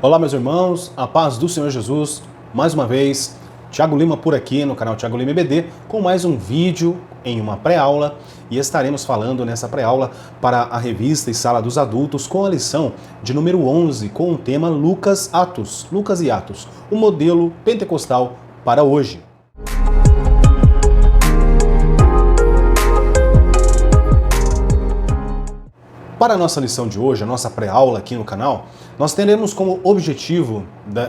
Olá, meus irmãos, a paz do Senhor Jesus. Mais uma vez, Thiago Lima por aqui no canal Thiago Lima EBD com mais um vídeo em uma pré-aula, e estaremos falando nessa pré-aula para a revista e sala dos adultos com a lição de número 11 com o tema Lucas e Atos, o modelo pentecostal para hoje. Para a nossa lição de hoje, a nossa pré-aula aqui no canal, nós teremos como objetivo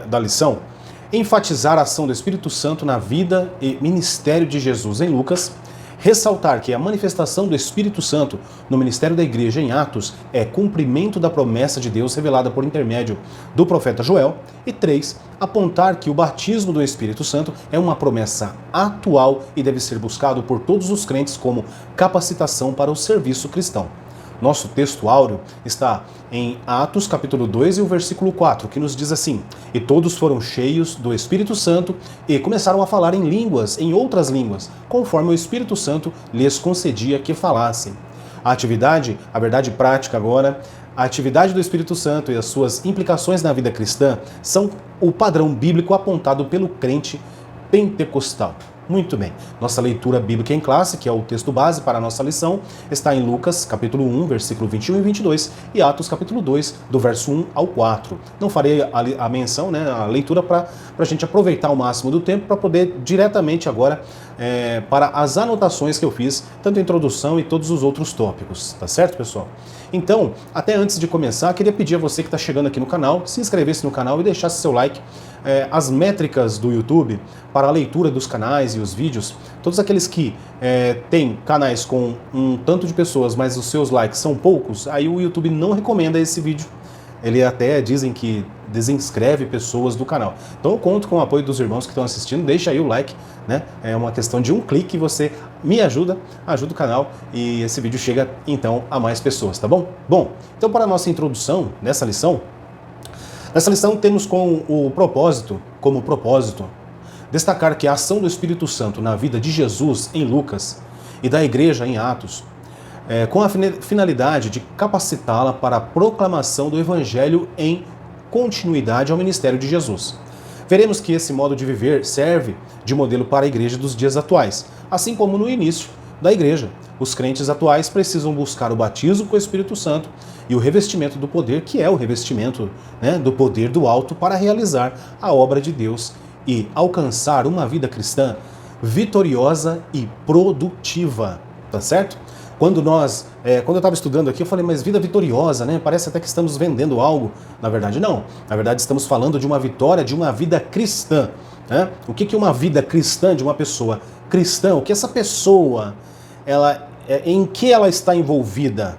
da lição enfatizar a ação do Espírito Santo na vida e ministério de Jesus em Lucas, ressaltar que a manifestação do Espírito Santo no ministério da igreja em Atos é cumprimento da promessa de Deus revelada por intermédio do profeta Joel, e 3, apontar que o batismo do Espírito Santo é uma promessa atual e deve ser buscado por todos os crentes como capacitação para o serviço cristão. Nosso texto áureo está em Atos capítulo 2 e o versículo 4, que nos diz assim: "E todos foram cheios do Espírito Santo e começaram a falar em línguas, em outras línguas, conforme o Espírito Santo lhes concedia que falassem." A verdade prática agora, a atividade do Espírito Santo e as suas implicações na vida cristã são o padrão bíblico apontado pelo crente pentecostal. Muito bem, nossa leitura bíblica em classe, que é o texto base para a nossa lição, está em Lucas, capítulo 1, versículo 21 e 22, e Atos, capítulo 2, do verso 1 ao 4. Não farei a menção, a leitura para a gente aproveitar o máximo do tempo para poder diretamente agora para as anotações que eu fiz, tanto a introdução e todos os outros tópicos, tá certo, pessoal? Então, até antes de começar, queria pedir a você que está chegando aqui no canal, se inscrevesse no canal e deixasse seu like. As métricas do YouTube para a leitura dos canais e os vídeos, todos aqueles que têm canais com um tanto de pessoas, mas os seus likes são poucos, aí o YouTube não recomenda esse vídeo. Ele até dizem que desinscreve pessoas do canal. Então eu conto com o apoio dos irmãos que estão assistindo, deixa aí o like, né? É uma questão de um clique, você me ajuda o canal e esse vídeo chega então a mais pessoas, tá bom? Bom, então para a nossa introdução nessa lição temos como propósito, destacar que a ação do Espírito Santo na vida de Jesus em Lucas e da igreja em Atos, com a finalidade de capacitá-la para a proclamação do Evangelho em continuidade ao ministério de Jesus. Veremos que esse modo de viver serve de modelo para a igreja dos dias atuais, assim como no início da igreja. Os crentes atuais precisam buscar o batismo com o Espírito Santo e o revestimento do poder, que é o revestimento do poder do alto, para realizar a obra de Deus e alcançar uma vida cristã vitoriosa e produtiva, tá certo? Quando eu estava estudando aqui, eu falei, mas vida vitoriosa, né? Parece até que estamos vendendo algo. Na verdade, não. Na verdade, estamos falando de uma vitória, de uma vida cristã. Né? O que é uma vida cristã de uma pessoa cristã? O que essa pessoa, em que ela está envolvida?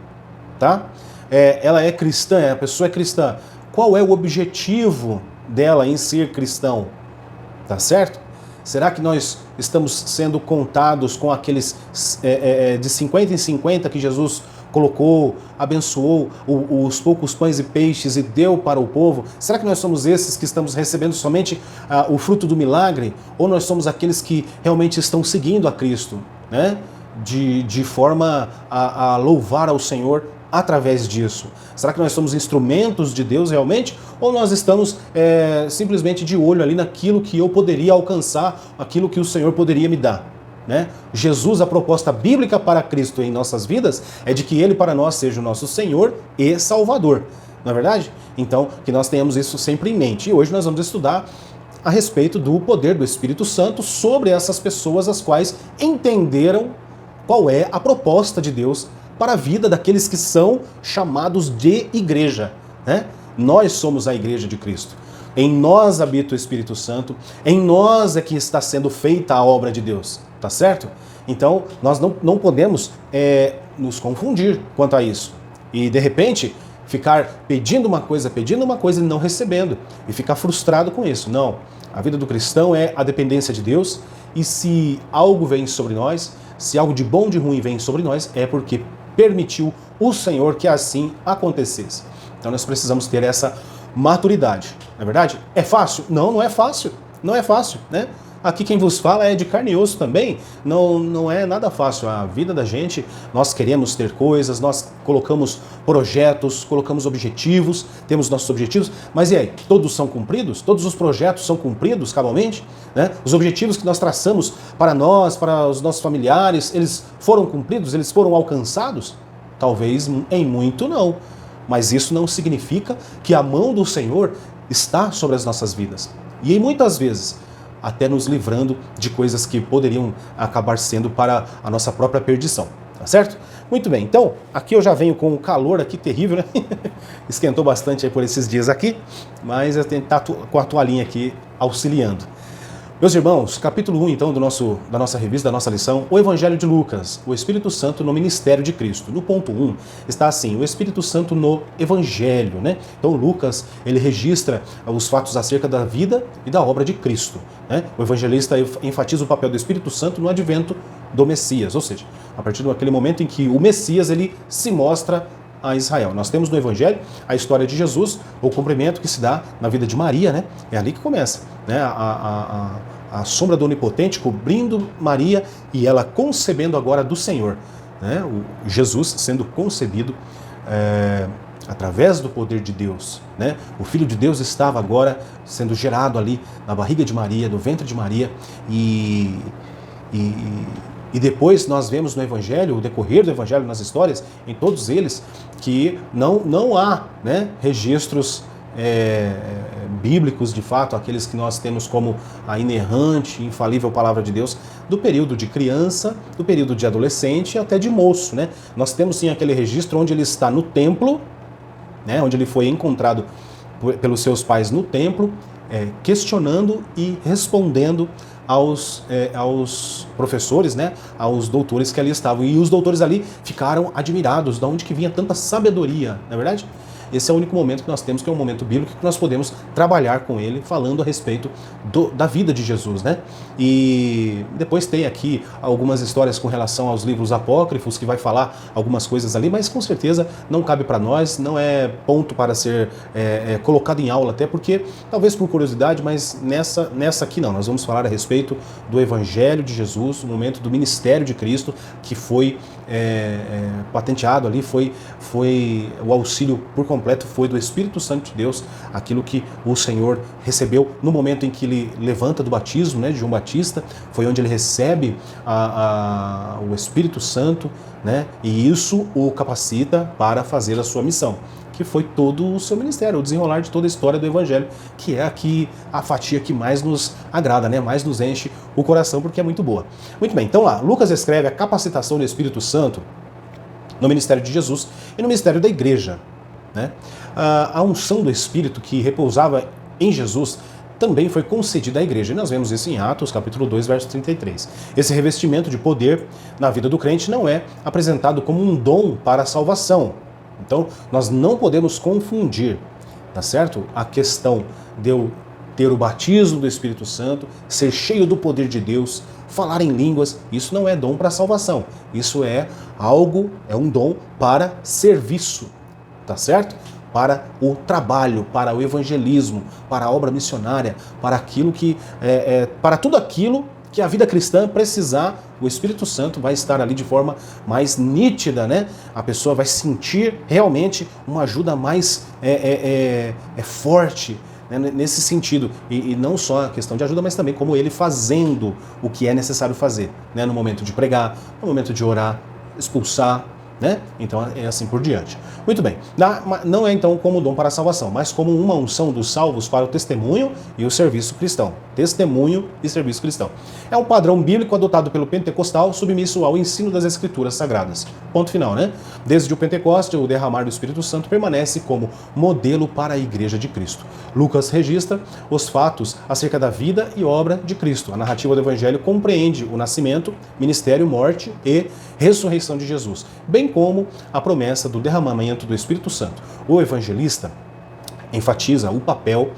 Tá? Ela é cristã, a pessoa é cristã. Qual é o objetivo dela em ser cristão? Tá certo? Será que nós estamos sendo contados com aqueles de 50 em 50 que Jesus colocou, abençoou os poucos pães e peixes e deu para o povo? Será que nós somos esses que estamos recebendo somente o fruto do milagre? Ou nós somos aqueles que realmente estão seguindo a Cristo, né? De forma a louvar ao Senhor através disso? Será que nós somos instrumentos de Deus realmente? Ou nós estamos simplesmente de olho ali naquilo que eu poderia alcançar, aquilo que o Senhor poderia me dar? Né? Jesus, a proposta bíblica para Cristo em nossas vidas é de que Ele para nós seja o nosso Senhor e Salvador. Não é verdade? Então, que nós tenhamos isso sempre em mente. E hoje nós vamos estudar a respeito do poder do Espírito Santo sobre essas pessoas as quais entenderam qual é a proposta de Deus para a vida daqueles que são chamados de igreja, né? Nós somos a igreja de Cristo. Em nós habita o Espírito Santo, em nós é que está sendo feita a obra de Deus, tá certo? Então, nós não podemos nos confundir quanto a isso. E, de repente, ficar pedindo uma coisa e não recebendo. E ficar frustrado com isso. Não. A vida do cristão é a dependência de Deus. E se algo vem sobre nós, se algo de bom ou de ruim vem sobre nós, é porque permitiu o Senhor que assim acontecesse. Então nós precisamos ter essa maturidade. Não é verdade? É fácil? Não, não é fácil. Não é fácil, né? Aqui quem vos fala é de carne e osso também, não é nada fácil. A vida da gente, nós queremos ter coisas, nós colocamos projetos, colocamos objetivos, temos nossos objetivos, mas e aí? Todos são cumpridos? Todos os projetos são cumpridos cabalmente? Né? Os objetivos que nós traçamos para nós, para os nossos familiares, eles foram cumpridos? Eles foram alcançados? Talvez em muito não, mas isso não significa que a mão do Senhor está sobre as nossas vidas. E muitas vezes, até nos livrando de coisas que poderiam acabar sendo para a nossa própria perdição, tá certo? Muito bem, então, aqui eu já venho com o calor aqui terrível, né? Esquentou bastante aí por esses dias aqui, mas eu tenho que estar com a toalhinha aqui auxiliando. Meus irmãos, capítulo 1, então, da nossa revista, da nossa lição, o Evangelho de Lucas, o Espírito Santo no ministério de Cristo. No ponto 1, está assim, o Espírito Santo no Evangelho, né? Então, Lucas, ele registra os fatos acerca da vida e da obra de Cristo, né? O evangelista enfatiza o papel do Espírito Santo no advento do Messias, ou seja, a partir daquele momento em que o Messias, ele se mostra a Israel. Nós temos no Evangelho a história de Jesus, o cumprimento que se dá na vida de Maria, né? É ali que começa, né? A sombra do Onipotente cobrindo Maria e ela concebendo agora do Senhor, né? O Jesus sendo concebido através do poder de Deus, né? O Filho de Deus estava agora sendo gerado ali na barriga de Maria, no ventre de Maria e depois nós vemos no Evangelho, o decorrer do Evangelho, nas histórias, em todos eles, que não há, né, registros bíblicos, de fato, aqueles que nós temos como a inerrante, infalível palavra de Deus, do período de criança, do período de adolescente e até de moço, né? Nós temos sim aquele registro onde ele está no templo, né, onde ele foi encontrado pelos seus pais no templo, questionando e respondendo aos professores, né, aos doutores que ali estavam. E os doutores ali ficaram admirados de onde que vinha tanta sabedoria, não é verdade? Esse é o único momento que nós temos, que é um momento bíblico, que nós podemos trabalhar com ele, falando a respeito da vida de Jesus, né? E depois tem aqui algumas histórias com relação aos livros apócrifos, que vai falar algumas coisas ali, mas com certeza não cabe para nós, não é ponto para ser colocado em aula, até porque, talvez por curiosidade, mas nessa aqui não. Nós vamos falar a respeito do Evangelho de Jesus, o momento do ministério de Cristo, que foi patenteado ali, foi o auxílio por completo foi do Espírito Santo de Deus, aquilo que o Senhor recebeu no momento em que ele levanta do batismo, né, de João Batista, foi onde ele recebe o Espírito Santo, né, e isso o capacita para fazer a sua missão, que foi todo o seu ministério, o desenrolar de toda a história do Evangelho, que é aqui a fatia que mais nos agrada, né, mais nos enche o coração, porque é muito boa. Muito bem, então lá, Lucas escreve a capacitação do Espírito Santo no ministério de Jesus e no ministério da igreja, né? A unção do Espírito que repousava em Jesus também foi concedida à igreja. E nós vemos isso em Atos, capítulo 2, verso 33. Esse revestimento de poder na vida do crente não é apresentado como um dom para a salvação. Então, nós não podemos confundir, tá certo? A questão de eu ter o batismo do Espírito Santo, ser cheio do poder de Deus, falar em línguas, isso não é dom para a salvação. Isso é um dom para serviço, tá certo? Para o trabalho, para o evangelismo, para a obra missionária, para aquilo para tudo aquilo que a vida cristã precisar, o Espírito Santo vai estar ali de forma mais nítida, né? A pessoa vai sentir realmente uma ajuda mais forte, né? Nesse sentido. E não só a questão de ajuda, mas também como ele fazendo o que é necessário fazer, né? No momento de pregar, no momento de orar, expulsar, né? Então é assim por diante. Muito bem, não é então como dom para a salvação, mas como uma unção dos salvos para o testemunho e o serviço cristão. Testemunho e serviço cristão. É um padrão bíblico adotado pelo pentecostal, submisso ao ensino das Escrituras Sagradas. Ponto final, né? Desde o Pentecoste, o derramar do Espírito Santo permanece como modelo para a Igreja de Cristo. Lucas registra os fatos acerca da vida e obra de Cristo. A narrativa do Evangelho compreende o nascimento, ministério, morte e ressurreição de Jesus, bem como a promessa do derramamento do Espírito Santo. O evangelista enfatiza o papel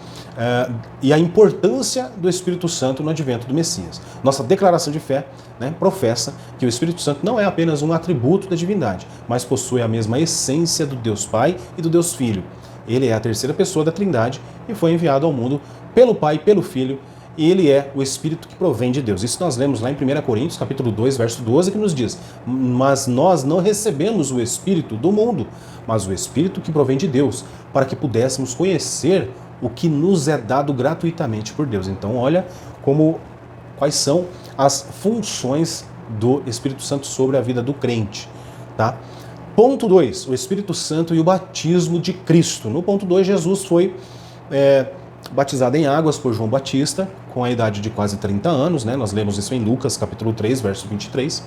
e a importância do Espírito Santo no advento do Messias. Nossa declaração de fé, né, professa que o Espírito Santo não é apenas um atributo da divindade, mas possui a mesma essência do Deus Pai e do Deus Filho. Ele é a terceira pessoa da Trindade e foi enviado ao mundo pelo Pai, pelo Filho e ele é o Espírito que provém de Deus. Isso nós lemos lá em 1 Coríntios, capítulo 2, verso 12, que nos diz: mas nós não recebemos o Espírito do mundo, mas o Espírito que provém de Deus, para que pudéssemos conhecer o que nos é dado gratuitamente por Deus. Então olha quais são as funções do Espírito Santo sobre a vida do crente, tá? Ponto 2, o Espírito Santo e o batismo de Cristo. No ponto 2, Jesus foi batizado em águas por João Batista, com a idade de quase 30 anos, né? Nós lemos isso em Lucas, capítulo 3, verso 23.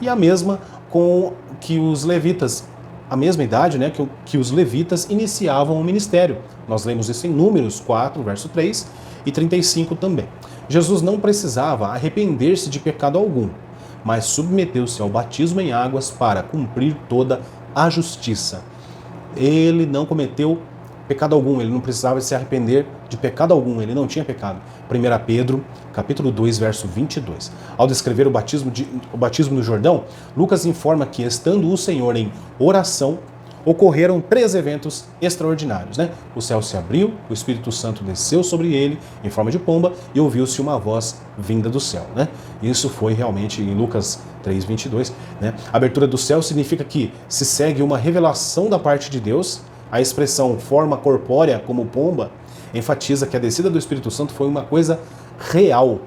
E a mesma com que os levitas, a mesma idade, né, que os levitas iniciavam o ministério. Nós lemos isso em Números 4, verso 3 e 35 também. Jesus não precisava arrepender-se de pecado algum, mas submeteu-se ao batismo em águas para cumprir toda a justiça. Ele não cometeu pecado algum, ele não precisava se arrepender de pecado algum, ele não tinha pecado. 1 Pedro, capítulo 2, verso 22. Ao descrever o batismo no Jordão, Lucas informa que, estando o Senhor em oração, ocorreram 3 eventos extraordinários, né? O céu se abriu, o Espírito Santo desceu sobre ele em forma de pomba e ouviu-se uma voz vinda do céu, né? Isso foi realmente em Lucas 3, 22, né? A abertura do céu significa que se segue uma revelação da parte de Deus. A expressão forma corpórea como pomba enfatiza que a descida do Espírito Santo foi uma coisa real,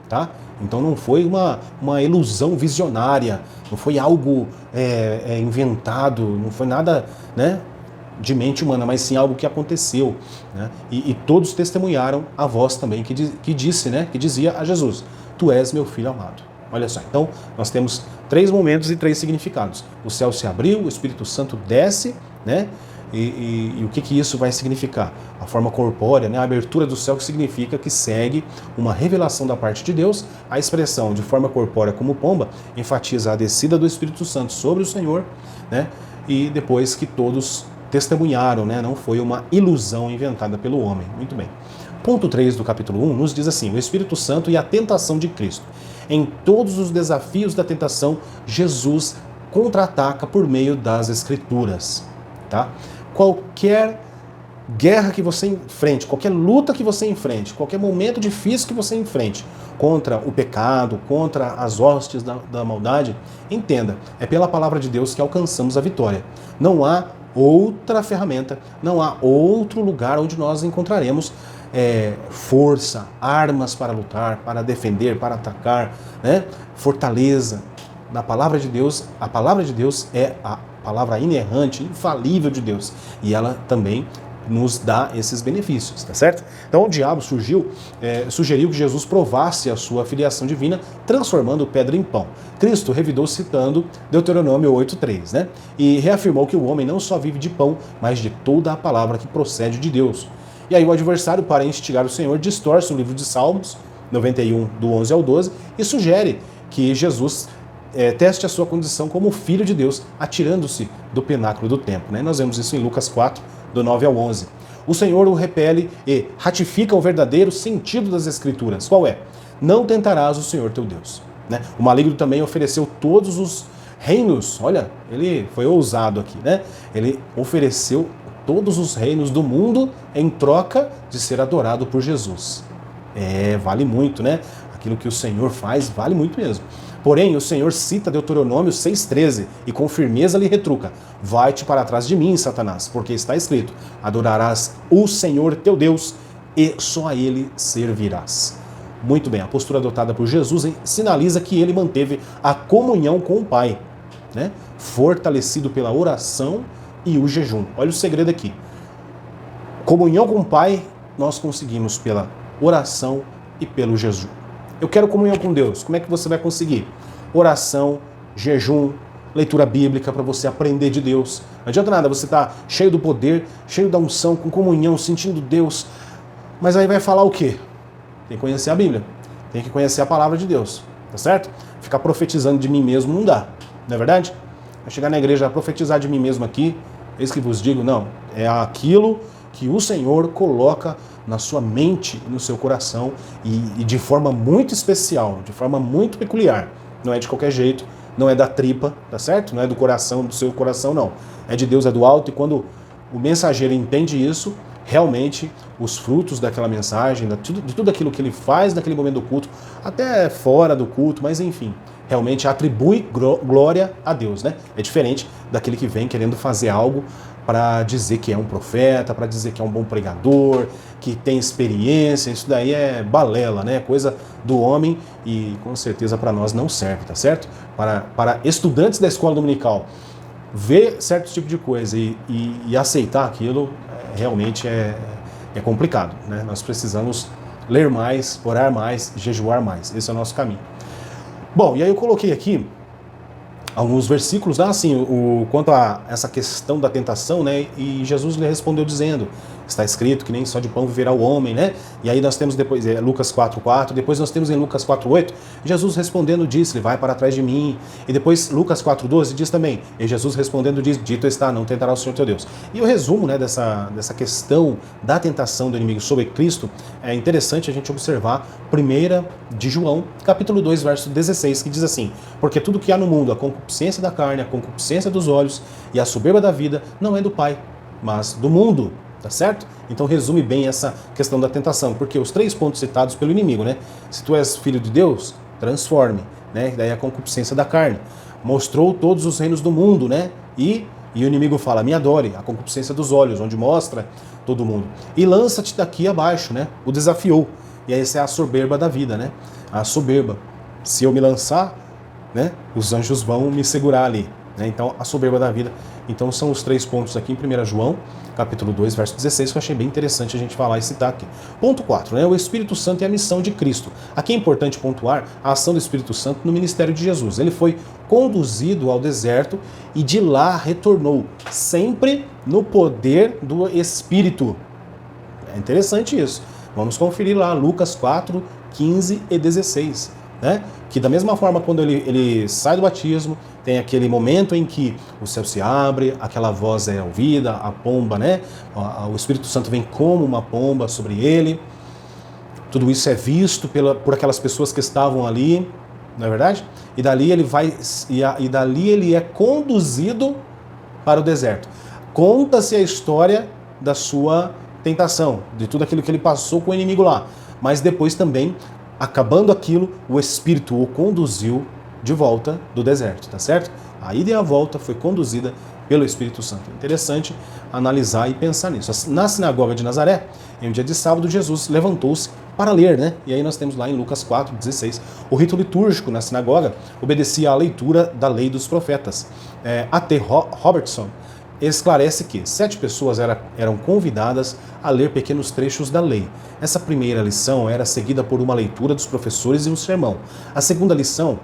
tá? Então não foi uma ilusão visionária, não foi algo inventado, não foi nada, né, de mente humana, mas sim algo que aconteceu, né? E todos testemunharam a voz também que dizia a Jesus: Tu és meu filho amado. Olha só, então nós temos 3 momentos e 3 significados. O céu se abriu, o Espírito Santo desce, né? E o que isso vai significar? A forma corpórea, né? A abertura do céu, que significa que segue uma revelação da parte de Deus. A expressão de forma corpórea como pomba enfatiza a descida do Espírito Santo sobre o Senhor, né? E depois que todos testemunharam, né? Não foi uma ilusão inventada pelo homem. Muito bem. Ponto 3 do capítulo 1 nos diz assim: o Espírito Santo e a tentação de Cristo. Em todos os desafios da tentação, Jesus contra-ataca por meio das Escrituras, tá? Qualquer guerra que você enfrente, qualquer luta que você enfrente, qualquer momento difícil que você enfrente contra o pecado, contra as hostes da maldade, entenda, é pela palavra de Deus que alcançamos a vitória. Não há outra ferramenta, não há outro lugar onde nós encontraremos força, armas para lutar, para defender, para atacar, né? Fortaleza. Na palavra de Deus, a palavra de Deus é a palavra inerrante, infalível de Deus. E ela também nos dá esses benefícios, tá certo? Então o diabo sugeriu que Jesus provasse a sua filiação divina, transformando pedra em pão. Cristo revidou citando Deuteronômio 8:3, né? E reafirmou que o homem não só vive de pão, mas de toda a palavra que procede de Deus. E aí o adversário, para instigar o Senhor, distorce o livro de Salmos 91, do 11 ao 12, e sugere que Jesus teste a sua condição como filho de Deus, atirando-se do pináculo do templo, né? Nós vemos isso em Lucas 4, do 9 ao 11. O Senhor o repele e ratifica o verdadeiro sentido das Escrituras. Qual é? Não tentarás o Senhor teu Deus, né? O maligno também ofereceu todos os reinos. Olha, ele foi ousado aqui, né? Ele ofereceu todos os reinos do mundo em troca de ser adorado por Jesus. Vale muito, né? Aquilo que o Senhor faz vale muito mesmo. Porém, o Senhor cita Deuteronômio 6,13 e com firmeza lhe retruca: vai-te para trás de mim, Satanás, porque está escrito: adorarás o Senhor teu Deus e só a ele servirás. Muito bem, a postura adotada por Jesus sinaliza que ele manteve a comunhão com o Pai, né? Fortalecido pela oração e o jejum. Olha o segredo aqui. Comunhão com o Pai nós conseguimos pela oração e pelo jejum. Eu quero comunhão com Deus. Como é que você vai conseguir? Oração, jejum, leitura bíblica para você aprender de Deus. Não adianta nada você estar cheio do poder, cheio da unção, com comunhão, sentindo Deus. Mas aí vai falar o quê? Tem que conhecer a Bíblia. Tem que conhecer a palavra de Deus. Tá certo? Ficar profetizando de mim mesmo não dá. Não é verdade? Vai chegar na igreja a profetizar de mim mesmo aqui. Eis que vos digo, não. É aquilo que o Senhor coloca na sua mente e no seu coração e de forma muito especial, de forma muito peculiar. Não é de qualquer jeito, não é da tripa, tá certo? Não é do coração, do seu coração, não. É de Deus, é do alto, e quando o mensageiro entende isso, realmente os frutos daquela mensagem, de tudo aquilo que ele faz naquele momento do culto, até fora do culto, mas enfim, realmente atribui glória a Deus, né? É diferente daquele que vem querendo fazer algo para dizer que é um profeta, para dizer que é um bom pregador, que tem experiência. Isso daí é balela, né? Coisa do homem e com certeza para nós não serve, tá certo? Para estudantes da escola dominical, ver certo tipo de coisa e aceitar aquilo realmente é complicado, né? Nós precisamos ler mais, orar mais, jejuar mais. Esse é o nosso caminho. Bom, e aí eu coloquei aqui alguns versículos, assim, quanto a essa questão da tentação, né? E Jesus lhe respondeu dizendo, está escrito que nem só de pão viverá o homem, né? E aí nós temos depois Lucas 4:4, depois nós temos em Lucas 4:8, Jesus respondendo disse, vai para trás de mim. E depois Lucas 4:12 diz também, e Jesus respondendo diz, dito está, não tentará o Senhor teu Deus. E o resumo, né, dessa questão da tentação do inimigo sobre Cristo, é interessante a gente observar 1 de João, capítulo 2, verso 16, que diz assim, porque tudo que há no mundo, a concupiscência da carne, a concupiscência dos olhos e a soberba da vida, não é do Pai, mas do mundo. Tá certo? Então resume bem essa questão da tentação, porque os 3 pontos citados pelo inimigo, né? Se tu és filho de Deus, transforme, né? Daí a concupiscência da carne. Mostrou todos os reinos do mundo, né? E o inimigo fala, me adore, a concupiscência dos olhos, onde mostra todo mundo. E lança-te daqui abaixo, né? O desafiou. E aí essa é a soberba da vida, né? A soberba. Se eu me lançar, né? Os anjos vão me segurar ali. Né? Então, a soberba da vida. Então, são os 3 pontos aqui em 1 João, capítulo 2, verso 16, que eu achei bem interessante a gente falar e citar aqui. Ponto 4, né? O Espírito Santo e a missão de Cristo. Aqui é importante pontuar a ação do Espírito Santo no ministério de Jesus. Ele foi conduzido ao deserto e de lá retornou, sempre no poder do Espírito. É interessante isso. Vamos conferir lá, Lucas 4, 15 e 16. Né? Que da mesma forma, quando ele sai do batismo, tem aquele momento em que o céu se abre, aquela voz é ouvida, a pomba, né? O Espírito Santo vem como uma pomba sobre ele. Tudo isso é visto por aquelas pessoas que estavam ali, não é verdade? E dali ele é conduzido para o deserto. Conta-se a história da sua tentação, de tudo aquilo que ele passou com o inimigo lá. Mas depois também, acabando aquilo, o Espírito o conduziu de volta do deserto, tá certo? A ida e a volta foi conduzida pelo Espírito Santo. Interessante analisar e pensar nisso. Na sinagoga de Nazaré, em um dia de sábado, Jesus levantou-se para ler, né? E aí nós temos lá em Lucas 4, 16. O rito litúrgico na sinagoga obedecia à leitura da lei dos profetas. A.T. Robertson esclarece que 7 pessoas eram convidadas a ler pequenos trechos da lei. Essa primeira lição era seguida por uma leitura dos professores e um sermão. A segunda lição.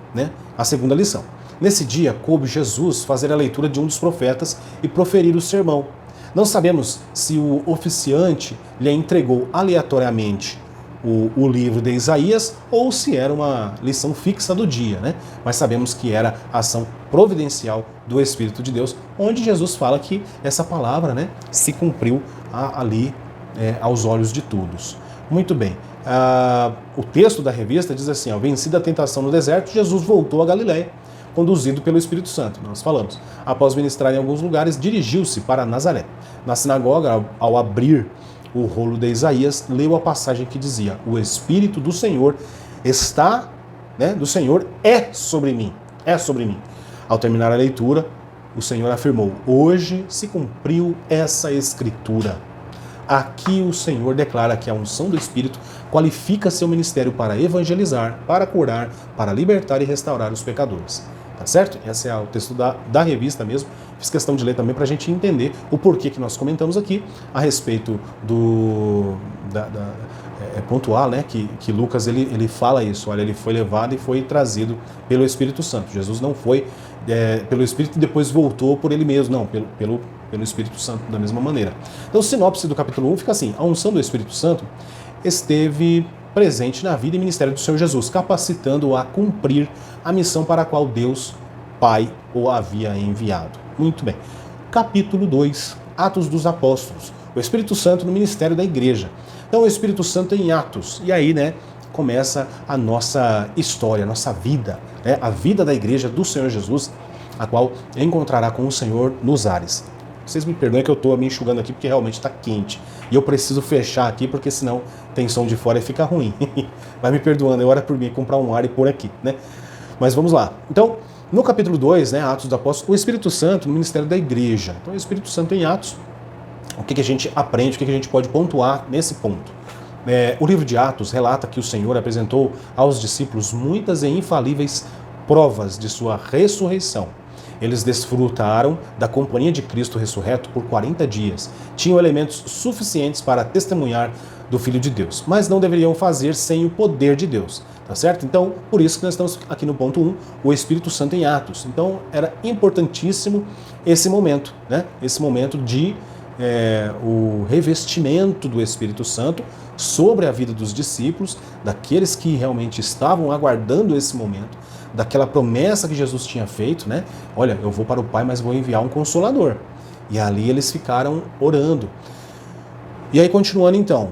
Nesse dia, coube Jesus fazer a leitura de um dos profetas e proferir o sermão. Não sabemos se o oficiante lhe entregou aleatoriamente o livro de Isaías ou se era uma lição fixa do dia, né? Mas sabemos que era a ação providencial do Espírito de Deus, onde Jesus fala que essa palavra, né, se cumpriu ali aos olhos de todos. Muito bem. O texto da revista diz assim, vencida a tentação no deserto, Jesus voltou a Galiléia, conduzido pelo Espírito Santo, nós falamos. Após ministrar em alguns lugares, dirigiu-se para Nazaré. Na sinagoga, ao abrir o rolo de Isaías, leu a passagem que dizia, o Espírito do Senhor está, né, do Senhor é sobre mim, Ao terminar a leitura, o Senhor afirmou, hoje se cumpriu essa escritura. Aqui o Senhor declara que a unção do Espírito qualifica seu ministério para evangelizar, para curar, para libertar e restaurar os pecadores. Tá certo? Esse é o texto da revista mesmo. Fiz questão de ler também para a gente entender o porquê que nós comentamos aqui a respeito pontual, né? Que Lucas ele fala isso. Olha, ele foi levado e foi trazido pelo Espírito Santo. Jesus não foi pelo Espírito e depois voltou por ele mesmo, não, pelo Espírito Santo da mesma maneira. Então, sinopse do capítulo 1 fica assim: a unção do Espírito Santo esteve presente na vida e ministério do Senhor Jesus, capacitando-o a cumprir a missão para a qual Deus Pai o havia enviado. Muito bem. Capítulo 2, Atos dos Apóstolos. O Espírito Santo no ministério da igreja. Então, o Espírito Santo em Atos. E aí, né, começa a nossa história, a nossa vida, né, a vida da igreja do Senhor Jesus, a qual encontrará com o Senhor nos ares. Vocês me perdoem que eu estou me enxugando aqui porque realmente está quente. E eu preciso fechar aqui porque senão tem som de fora e fica ruim. Vai me perdoando, é hora por mim comprar um ar e pôr aqui, né? Mas vamos lá. Então, no capítulo 2, né, Atos dos Apóstolos, o Espírito Santo no ministério da igreja. Então, o Espírito Santo em Atos, o que a gente aprende, o que a gente pode pontuar nesse ponto? O livro de Atos relata que o Senhor apresentou aos discípulos muitas e infalíveis provas de sua ressurreição. Eles desfrutaram da companhia de Cristo ressurreto por 40 dias. Tinham elementos suficientes para testemunhar do Filho de Deus, mas não deveriam fazer sem o poder de Deus, tá certo? Então, por isso que nós estamos aqui no ponto 1, o Espírito Santo em Atos. Então, era importantíssimo esse momento, né? Esse momento de o revestimento do Espírito Santo sobre a vida dos discípulos, daqueles que realmente estavam aguardando esse momento, daquela promessa que Jesus tinha feito, né? Olha, eu vou para o Pai, mas vou enviar um Consolador. E ali eles ficaram orando. E aí, continuando então,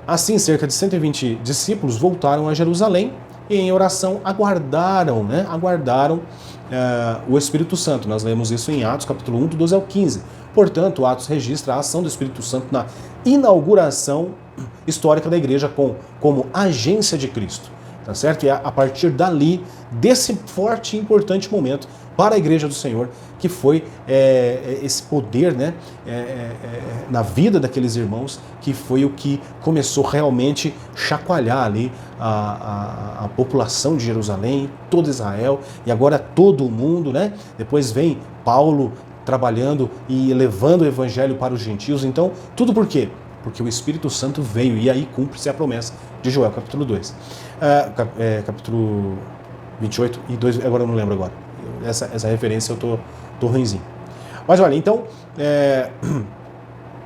assim cerca de 120 discípulos voltaram a Jerusalém e em oração aguardaram o Espírito Santo. Nós lemos isso em Atos, capítulo 1, do 12 ao 15. Portanto, Atos registra a ação do Espírito Santo na inauguração histórica da igreja como agência de Cristo. Tá certo? E é a partir dali, desse forte e importante momento para a igreja do Senhor, que foi esse poder, né, na vida daqueles irmãos, que foi o que começou realmente chacoalhar ali a população de Jerusalém, todo Israel, e agora todo o mundo, né? Depois vem Paulo trabalhando e levando o evangelho para os gentios. Então, tudo por quê? Porque o Espírito Santo veio, e aí cumpre-se a promessa de Joel, capítulo 2. Capítulo 28 e 2, agora eu não lembro agora. Essa referência eu tô ruinzinho. Mas olha, então,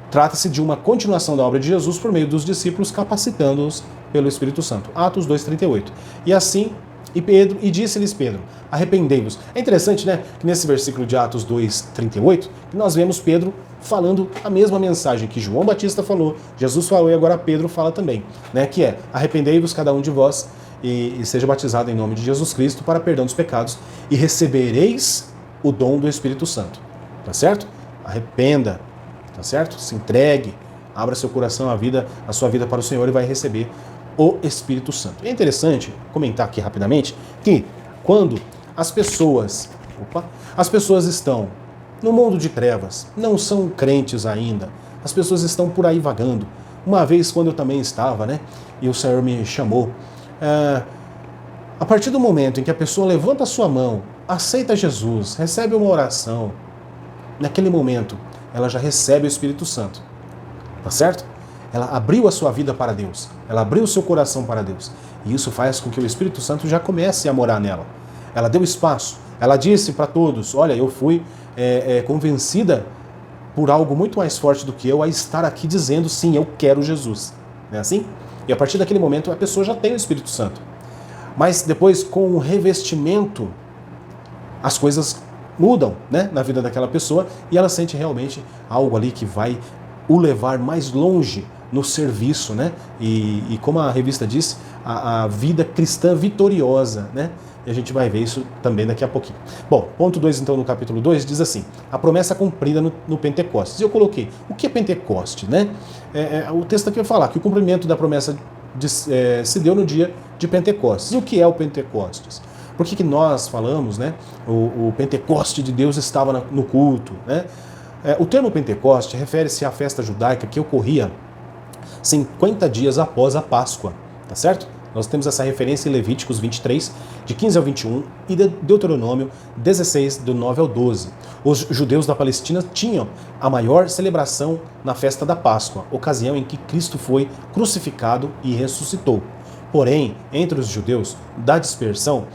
trata-se de uma continuação da obra de Jesus por meio dos discípulos, capacitando-os pelo Espírito Santo. Atos 2,38. E assim, e disse-lhes Pedro, arrependei-vos. É interessante, né, que nesse versículo de Atos 2,38, que nós vemos Pedro falando a mesma mensagem que João Batista falou, Jesus falou e agora Pedro fala também, né, que é, arrependei-vos cada um de vós e seja batizado em nome de Jesus Cristo para perdão dos pecados e recebereis o dom do Espírito Santo, tá certo? Arrependa, tá certo? Se entregue, abra seu coração, a sua vida para o Senhor e vai receber o Espírito Santo. É interessante comentar aqui rapidamente que quando as pessoas estão no mundo de trevas, não são crentes ainda, as pessoas estão por aí vagando. Uma vez quando eu também estava, né, e o Senhor me chamou, a partir do momento em que a pessoa levanta a sua mão, aceita Jesus, recebe uma oração, naquele momento ela já recebe o Espírito Santo, tá certo? Ela abriu a sua vida para Deus, ela abriu o seu coração para Deus, e isso faz com que o Espírito Santo já comece a morar nela. Ela deu espaço, ela disse para todos, olha, eu fui convencida por algo muito mais forte do que eu a estar aqui dizendo, sim, eu quero Jesus. Não é assim? E a partir daquele momento a pessoa já tem o Espírito Santo. Mas depois, com o revestimento, as coisas mudam, né, na vida daquela pessoa e ela sente realmente algo ali que vai o levar mais longe no serviço, né? E como a revista diz, a vida cristã vitoriosa, né? E a gente vai ver isso também daqui a pouquinho. Bom, ponto 2 então no capítulo 2 diz assim, a promessa cumprida no Pentecostes. E eu coloquei, o que é Pentecoste, né? O texto aqui vai falar que o cumprimento da promessa se deu no dia de Pentecostes. E o que é o Pentecostes? Por que nós falamos, né? O Pentecoste de Deus estava no culto, né? O termo Pentecoste refere-se à festa judaica que ocorria 50 dias após a Páscoa, tá certo? Nós temos essa referência em Levíticos 23, de 15 ao 21, e Deuteronômio 16, do 9 ao 12. Os judeus da Palestina tinham a maior celebração na festa da Páscoa, ocasião em que Cristo foi crucificado e ressuscitou. Porém, entre os judeus da dispersão,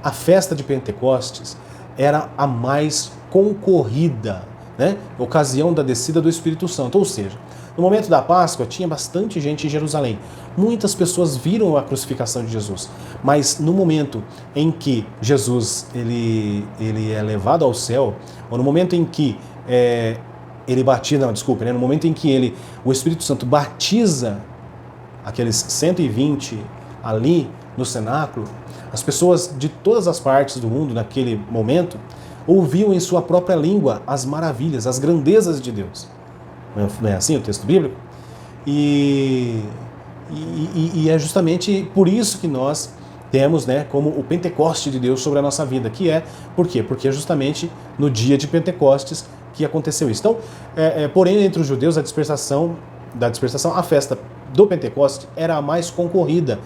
a festa de Pentecostes era a mais concorrida, né? Ocasião da descida do Espírito Santo, ou seja, no momento da Páscoa tinha bastante gente em Jerusalém. Muitas pessoas viram a crucificação de Jesus, mas no momento em que Jesus ele é levado ao céu, ou no momento em que no momento em que o Espírito Santo batiza aqueles 120 ali no cenáculo, as pessoas de todas as partes do mundo naquele momento ouviam em sua própria língua as maravilhas, as grandezas de Deus. Não é assim o texto bíblico? E é justamente por isso que nós temos, né, como o Pentecoste de Deus sobre a nossa vida, que é, por quê? Porque é justamente no dia de Pentecostes que aconteceu isso. Então, porém, entre os judeus, a dispersação, a festa do Pentecoste era a mais concorrida,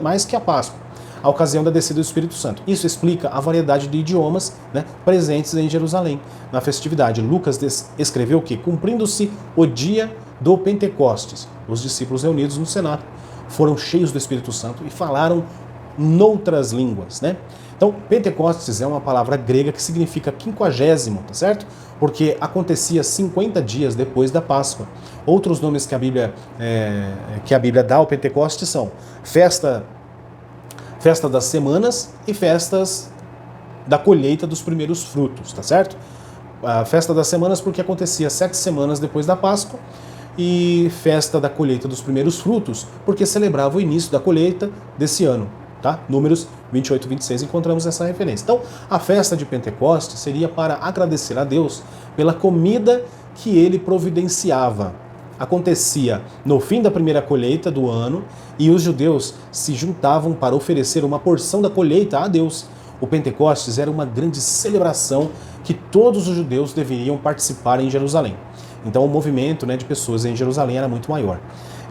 mais que a Páscoa, a ocasião da descida do Espírito Santo. Isso explica a variedade de idiomas, né, presentes em Jerusalém na festividade. Lucas escreveu que, cumprindo-se o dia do Pentecostes, os discípulos reunidos no cenáculo foram cheios do Espírito Santo e falaram noutras línguas, né? Então, Pentecostes é uma palavra grega que significa 50º, tá certo? Porque acontecia 50 dias depois da Páscoa. Outros nomes que a Bíblia dá ao Pentecostes são festa das semanas e festas da colheita dos primeiros frutos, tá certo? A festa das semanas porque acontecia 7 semanas depois da Páscoa, e festa da colheita dos primeiros frutos porque celebrava o início da colheita desse ano. Tá? Números 28 e 26 encontramos essa referência. Então, a festa de Pentecostes seria para agradecer a Deus pela comida que ele providenciava. Acontecia no fim da primeira colheita do ano e os judeus se juntavam para oferecer uma porção da colheita a Deus. O Pentecostes era uma grande celebração que todos os judeus deveriam participar em Jerusalém. Então, o movimento, né, de pessoas em Jerusalém era muito maior.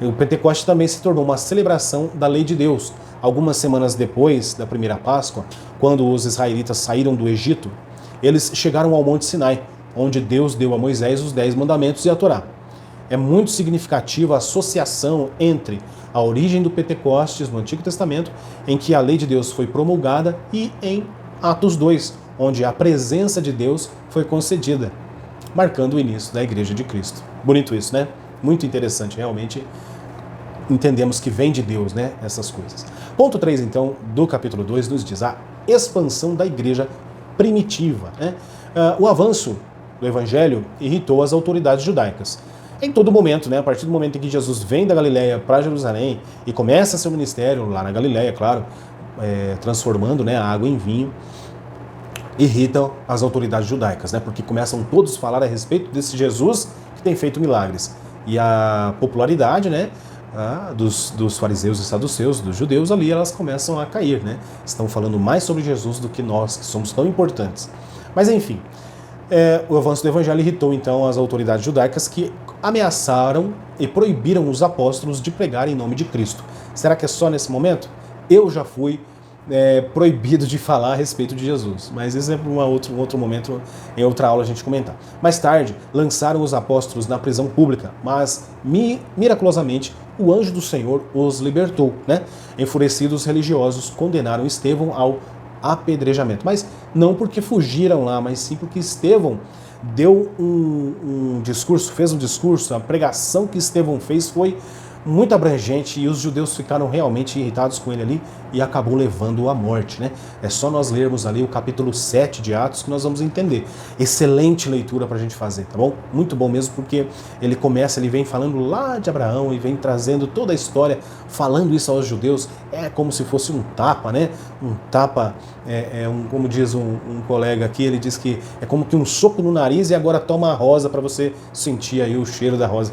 O Pentecostes também se tornou uma celebração da lei de Deus. Algumas semanas depois da primeira Páscoa, quando os israelitas saíram do Egito, eles chegaram ao Monte Sinai, onde Deus deu a Moisés os 10 mandamentos e a Torá. É muito significativa a associação entre a origem do Pentecostes no Antigo Testamento, em que a lei de Deus foi promulgada, e em Atos 2, onde a presença de Deus foi concedida, marcando o início da Igreja de Cristo. Bonito isso, né? Muito interessante, realmente entendemos que vem de Deus, né, essas coisas. Ponto 3, então, do capítulo 2 nos diz a expansão da igreja primitiva, né? O avanço do evangelho irritou as autoridades judaicas. Em todo momento, né, a partir do momento em que Jesus vem da Galileia para Jerusalém e começa seu ministério lá na Galileia, claro, transformando, né, a água em vinho, irritam as autoridades judaicas, né, porque começam todos a falar a respeito desse Jesus que tem feito milagres. E a popularidade, né, dos fariseus e saduceus, dos judeus ali, elas começam a cair, né? Estão falando mais sobre Jesus do que nós, que somos tão importantes. Mas enfim, o avanço do evangelho irritou então as autoridades judaicas, que ameaçaram e proibiram os apóstolos de pregar em nome de Cristo. Será que é só nesse momento? Eu já fui proibido de falar a respeito de Jesus, mas isso é para um outro momento, em outra aula a gente comentar. Mais tarde, lançaram os apóstolos na prisão pública, mas miraculosamente o anjo do Senhor os libertou, né? Enfurecidos, os religiosos condenaram Estevão ao apedrejamento, mas não porque fugiram lá, mas sim porque Estevão deu um discurso, fez um discurso. A pregação que Estevão fez foi muito abrangente e os judeus ficaram realmente irritados com ele ali e acabou levando-o à morte, né? É só nós lermos ali o capítulo 7 de Atos que nós vamos entender. Excelente leitura para a gente fazer, tá bom? Muito bom mesmo, porque ele vem falando lá de Abraão e vem trazendo toda a história, falando isso aos judeus. É como se fosse um tapa, né? Um tapa, como diz um colega aqui, ele diz que é como que um soco no nariz e agora toma a rosa para você sentir aí o cheiro da rosa.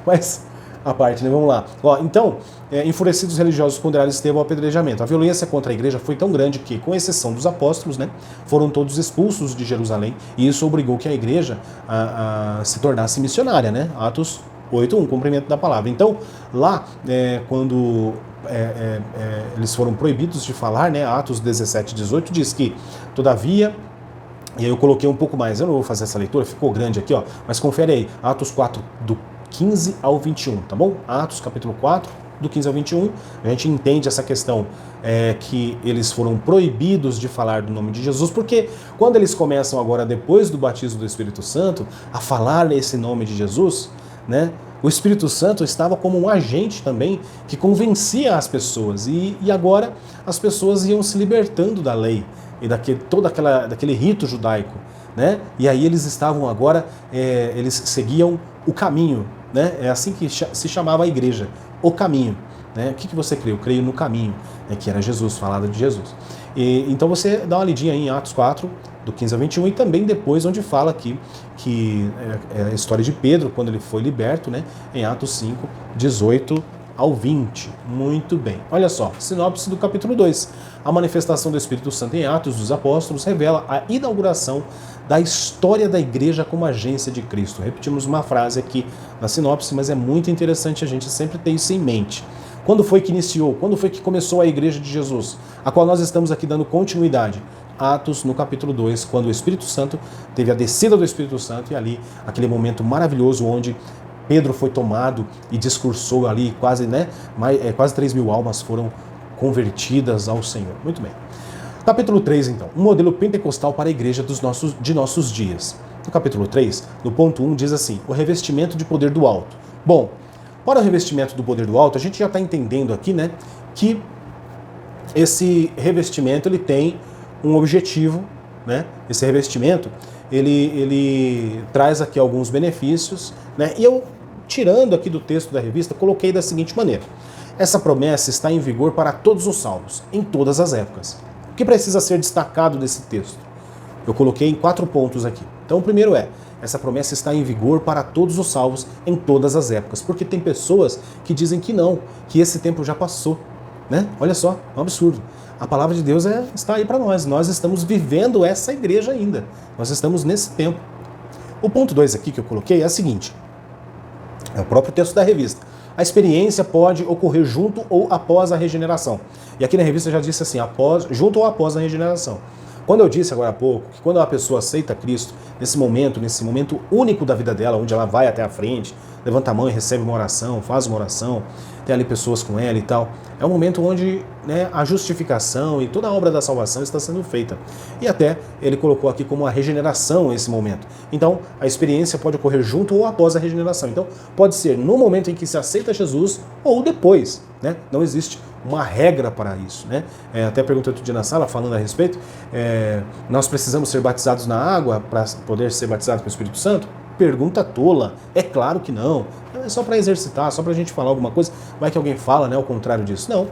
Mas a parte, né? Vamos lá. Então, enfurecidos religiosos condenaram Estevão ao apedrejamento. A violência contra a igreja foi tão grande que, com exceção dos apóstolos, né, foram todos expulsos de Jerusalém, e isso obrigou que a igreja a se tornasse missionária, né? Atos 8:1, cumprimento da palavra. Então, lá, quando eles foram proibidos de falar, né, Atos 17:18 diz que, todavia, e aí eu coloquei um pouco mais, eu não vou fazer essa leitura, ficou grande aqui, mas confere aí, Atos 4, do 15 ao 21, tá bom? Atos capítulo 4, do 15 ao 21, a gente entende essa questão que eles foram proibidos de falar do nome de Jesus, porque quando eles começam agora, depois do batismo do Espírito Santo, a falar nesse nome de Jesus, né, o Espírito Santo estava como um agente também que convencia as pessoas, e agora as pessoas iam se libertando da lei e daquele rito judaico, né? E aí eles estavam agora, eles seguiam o caminho, né? É assim que se chamava a igreja, o caminho, né? O que você crê? Eu creio no caminho, né, que era Jesus, falado de Jesus. Então você dá uma lidinha aí em Atos 4, do 15 a 21, e também depois onde fala aqui que é a história de Pedro, quando ele foi liberto, né, em Atos 5, 18 ao 20. Muito bem. Olha só, sinopse do capítulo 2. A manifestação do Espírito Santo em Atos dos Apóstolos revela a inauguração da história da igreja como agência de Cristo. Repetimos uma frase aqui na sinopse, mas é muito interessante a gente sempre ter isso em mente. Quando foi que iniciou? Quando foi que começou a igreja de Jesus? A qual nós estamos aqui dando continuidade. Atos, no capítulo 2, quando o Espírito Santo teve a descida do Espírito Santo, e ali, aquele momento maravilhoso onde Pedro foi tomado e discursou ali, quase 3.000 almas foram convertidas ao Senhor. Muito bem. Capítulo 3, então. Um modelo pentecostal para a igreja de nossos dias. No capítulo 3, no ponto 1, diz assim: o revestimento de poder do alto. Bom, para o revestimento do poder do alto, a gente já está entendendo aqui, né, que esse revestimento ele tem um objetivo, né? Esse revestimento ele traz aqui alguns benefícios, né? E eu, tirando aqui do texto da revista, coloquei da seguinte maneira: essa promessa está em vigor para todos os salvos, em todas as épocas. O que precisa ser destacado desse texto? Eu coloquei em 4 pontos aqui. Então, o primeiro é: essa promessa está em vigor para todos os salvos em todas as épocas, porque tem pessoas que dizem que não, que esse tempo já passou, né? Olha só, é um absurdo. A palavra de Deus está aí para nós estamos vivendo essa igreja ainda, nós estamos nesse tempo. O ponto 2 aqui que eu coloquei é o seguinte, é o próprio texto da revista: a experiência pode ocorrer junto ou após a regeneração. E aqui na revista já disse assim, junto ou após a regeneração. Quando eu disse agora há pouco que quando a pessoa aceita Cristo, nesse momento único da vida dela, onde ela vai até a frente, levanta a mão e recebe uma oração, faz uma oração, tem ali pessoas com ela e tal, é um momento onde, né, a justificação e toda a obra da salvação está sendo feita. E até ele colocou aqui como a regeneração esse momento. Então, a experiência pode ocorrer junto ou após a regeneração. Então, pode ser no momento em que se aceita Jesus ou depois, né? Não existe uma regra para isso, né? Até perguntei outro dia na sala, falando a respeito, nós precisamos ser batizados na água para poder ser batizados pelo Espírito Santo? Pergunta tola. É claro que não. É só para exercitar, só para a gente falar alguma coisa. Vai que alguém fala, né, ao contrário disso. Não.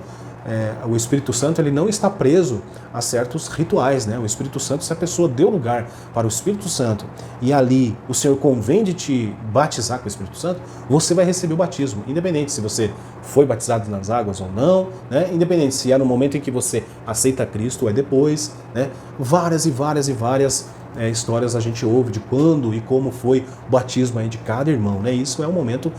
O Espírito Santo ele não está preso a certos rituais, né? O Espírito Santo, se a pessoa deu lugar para o Espírito Santo e ali o Senhor convém de te batizar com o Espírito Santo, você vai receber o batismo, independente se você foi batizado nas águas ou não, né? Independente se é no momento em que você aceita Cristo ou é depois, né? Várias histórias a gente ouve de quando e como foi o batismo aí de cada irmão, né? Isso é um momento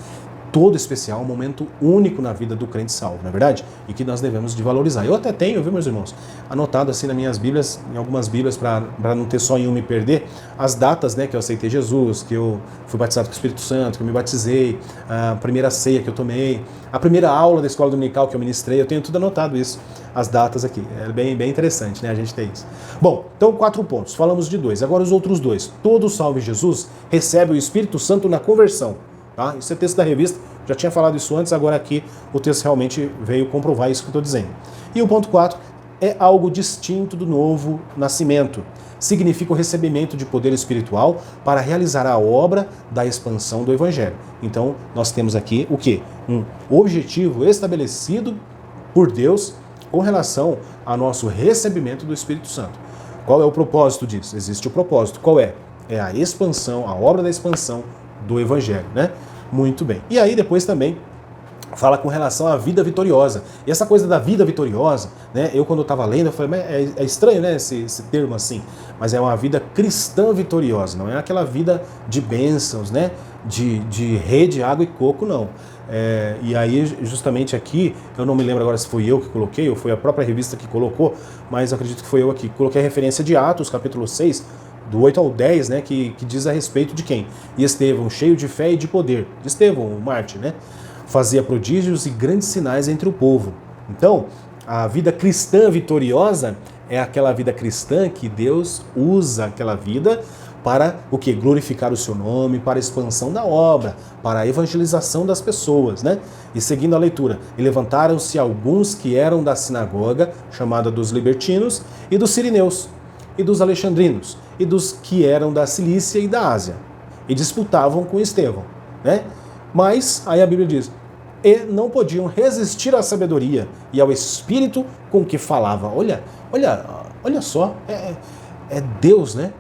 todo especial, um momento único na vida do crente salvo, não é verdade? E que nós devemos de valorizar. Eu até tenho, viu, meus irmãos, anotado assim nas minhas Bíblias, em algumas Bíblias, para não ter só em uma e perder, as datas, né, que eu aceitei Jesus, que eu fui batizado com o Espírito Santo, que eu me batizei, a primeira ceia que eu tomei, a primeira aula da escola dominical que eu ministrei, eu tenho tudo anotado isso, as datas aqui. É bem interessante, né, a gente ter isso. Bom, então 4 pontos, falamos de 2. Agora os outros 2. Todo salvo Jesus recebe o Espírito Santo na conversão. Tá? Isso é texto da revista, já tinha falado isso antes, agora aqui o texto realmente veio comprovar isso que eu estou dizendo. E o ponto 4 é algo distinto do novo nascimento. Significa o recebimento de poder espiritual para realizar a obra da expansão do Evangelho. Então, nós temos aqui o quê? Um objetivo estabelecido por Deus com relação ao nosso recebimento do Espírito Santo. Qual é o propósito disso? Existe o propósito. Qual é? É a expansão, a obra da expansão do Evangelho, né? Muito bem. E aí depois também fala com relação à vida vitoriosa. E essa coisa da vida vitoriosa, né? Eu quando eu estava lendo, eu falei, mas é estranho, né, esse termo assim. Mas é uma vida cristã vitoriosa, não é aquela vida de bênçãos, né? De rede, água e coco, não. E aí, justamente aqui, eu não me lembro agora se foi eu que coloquei, ou foi a própria revista que colocou, mas eu acredito que foi eu aqui. Coloquei a referência de Atos, capítulo 6, do 8 ao 10, né, que diz a respeito de quem? E Estevão, cheio de fé e de poder. De Estevão, o mártir, né? Fazia prodígios e grandes sinais entre o povo. Então, a vida cristã vitoriosa é aquela vida cristã que Deus usa aquela vida para o que? Glorificar o seu nome, para a expansão da obra, para a evangelização das pessoas, né? E seguindo a leitura, e levantaram-se alguns que eram da sinagoga, chamada dos libertinos, e dos sirineus, e dos alexandrinos, e dos que eram da Cilícia e da Ásia, e disputavam com Estevão, né? Mas, aí a Bíblia diz, e não podiam resistir à sabedoria e ao espírito com que falava. Olha só, é Deus, né?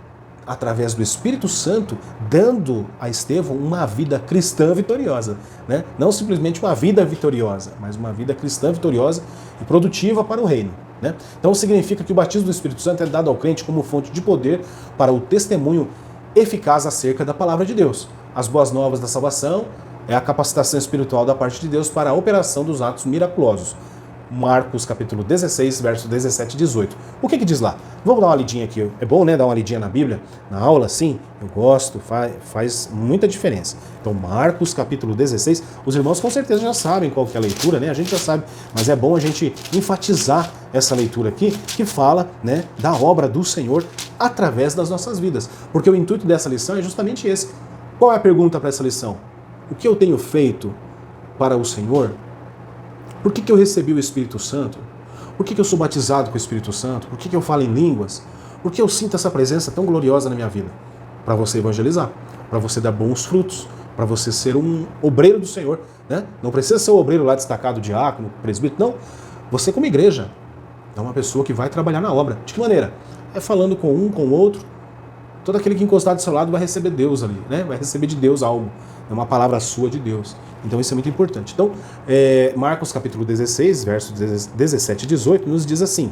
Através do Espírito Santo, dando a Estevão uma vida cristã vitoriosa, né? Não simplesmente uma vida vitoriosa, mas uma vida cristã vitoriosa e produtiva para o reino, né? Então significa que o batismo do Espírito Santo é dado ao crente como fonte de poder para o testemunho eficaz acerca da palavra de Deus. As boas novas da salvação é a capacitação espiritual da parte de Deus para a operação dos atos miraculosos. Marcos capítulo 16, versos 17 e 18. O que diz lá? Vamos dar uma lidinha aqui. É bom, né, dar uma lidinha na Bíblia, na aula, sim. Eu gosto, faz muita diferença. Então, Marcos capítulo 16, os irmãos com certeza já sabem qual que é a leitura, né? A gente já sabe, mas é bom a gente enfatizar essa leitura aqui, que fala, né, da obra do Senhor através das nossas vidas. Porque o intuito dessa lição é justamente esse. Qual é a pergunta para essa lição? O que eu tenho feito para o Senhor? Por que eu recebi o Espírito Santo? Por que eu sou batizado com o Espírito Santo? Por que eu falo em línguas? Por que eu sinto essa presença tão gloriosa na minha vida? Para você evangelizar, para você dar bons frutos, para você ser um obreiro do Senhor, né? Não precisa ser um obreiro lá destacado, diácono, presbítero, não. Você como igreja é uma pessoa que vai trabalhar na obra. De que maneira? É falando com um, com o outro. Todo aquele que encostar do seu lado vai receber Deus ali, né? Vai receber de Deus algo. É uma palavra sua de Deus. Então isso é muito importante. Então, Marcos capítulo 16, versos 17 e 18, nos diz assim.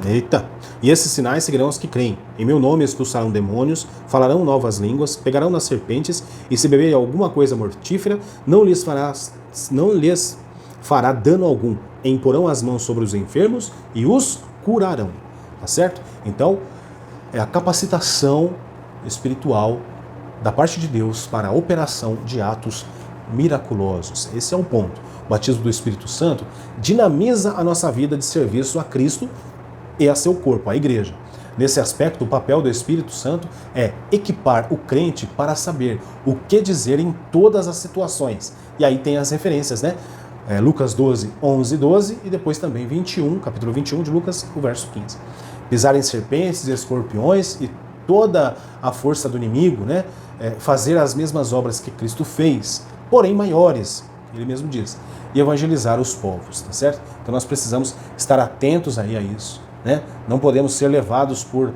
Eita! E esses sinais seguirão os que creem. Em meu nome expulsarão demônios, falarão novas línguas, pegarão nas serpentes, e se beberem alguma coisa mortífera, não lhes fará dano algum. E imporão as mãos sobre os enfermos e os curarão. Tá certo? Então, é a capacitação espiritual da parte de Deus para a operação de atos miraculosos. Esse é um ponto. O batismo do Espírito Santo dinamiza a nossa vida de serviço a Cristo e a seu corpo, a igreja. Nesse aspecto, o papel do Espírito Santo é equipar o crente para saber o que dizer em todas as situações. E aí tem as referências, né? Lucas 12, 11 e 12, e depois também 21, capítulo 21 de Lucas, o verso 15. Pisar em serpentes e escorpiões e toda a força do inimigo, né? Fazer as mesmas obras que Cristo fez, porém maiores, ele mesmo diz, e evangelizar os povos, tá certo? Então nós precisamos estar atentos aí a isso, né? Não podemos ser levados por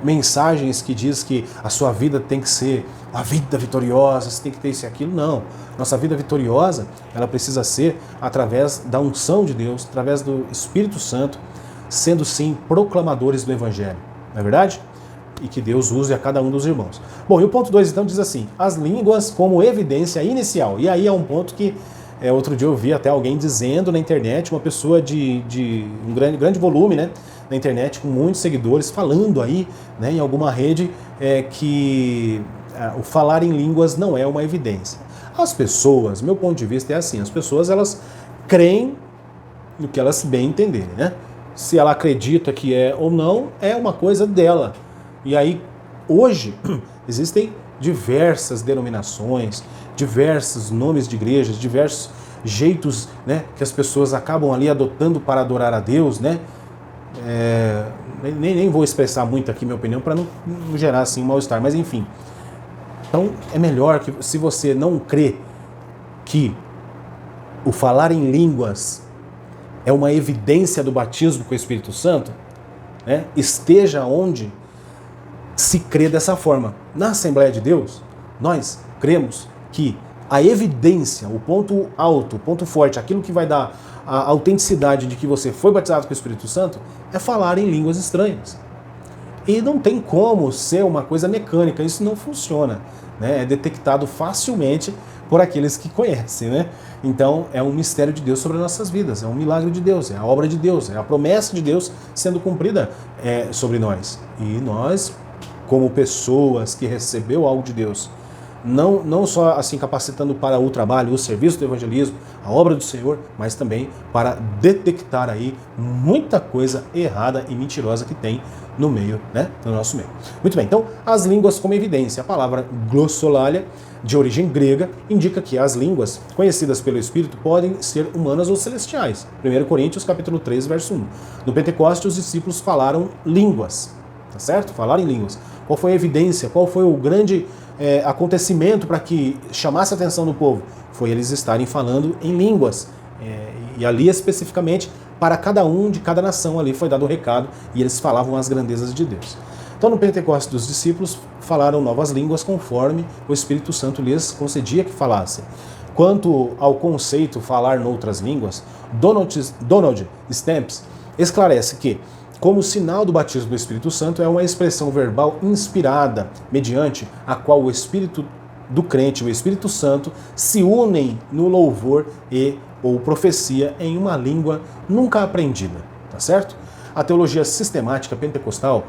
mensagens que diz que a sua vida tem que ser uma vida vitoriosa, você tem que ter isso e aquilo. Não. Nossa vida vitoriosa, ela precisa ser através da unção de Deus, através do Espírito Santo, sendo sim proclamadores do Evangelho. Não é verdade? E que Deus use a cada um dos irmãos. Bom, e o ponto 2 então diz assim, as línguas como evidência inicial. E aí é um ponto que outro dia eu vi até alguém dizendo na internet, uma pessoa de um grande volume, né, na internet, com muitos seguidores, falando aí, né, em alguma rede, que o falar em línguas não é uma evidência. As pessoas, meu ponto de vista é assim, as pessoas elas creem no que elas bem entenderem, né? Se ela acredita que é ou não, é uma coisa dela. E aí, hoje, existem diversas denominações, diversos nomes de igrejas, diversos jeitos, né, que as pessoas acabam ali adotando para adorar a Deus, né? Nem vou expressar muito aqui minha opinião para não gerar assim um mal-estar, mas enfim. Então, é melhor que, se você não crê que o falar em línguas é uma evidência do batismo com o Espírito Santo, né, esteja onde se crê dessa forma. Na Assembleia de Deus, nós cremos que a evidência, o ponto alto, o ponto forte, aquilo que vai dar a autenticidade de que você foi batizado com o Espírito Santo, é falar em línguas estranhas. E não tem como ser uma coisa mecânica, isso não funciona, né? É detectado facilmente por aqueles que conhecem, né? Então é um mistério de Deus sobre as nossas vidas, é um milagre de Deus, é a obra de Deus, é a promessa de Deus sendo cumprida sobre nós. E nós, como pessoas que recebeu algo de Deus, não só assim capacitando para o trabalho, o serviço do evangelismo, a obra do Senhor, mas também para detectar aí muita coisa errada e mentirosa que tem no meio, né, no nosso meio. Muito bem, então as línguas como evidência. A palavra glossolalia, de origem grega, indica que as línguas conhecidas pelo Espírito podem ser humanas ou celestiais. 1 Coríntios capítulo 3, verso 1. No Pentecostes os discípulos falaram línguas, tá certo? Falaram em línguas. Qual foi a evidência? Qual foi o grande acontecimento para que chamasse a atenção do povo? foi eles estarem falando em línguas. E ali especificamente, para cada um de cada nação ali foi dado o recado e eles falavam as grandezas de Deus. Então no Pentecostes dos discípulos falaram novas línguas conforme o Espírito Santo lhes concedia que falassem. Quanto ao conceito falar noutras línguas, Donald Stamps esclarece que, como sinal do batismo do Espírito Santo, é uma expressão verbal inspirada, mediante a qual o Espírito do crente e o Espírito Santo se unem no louvor e ou profecia em uma língua nunca aprendida, tá certo? A teologia sistemática pentecostal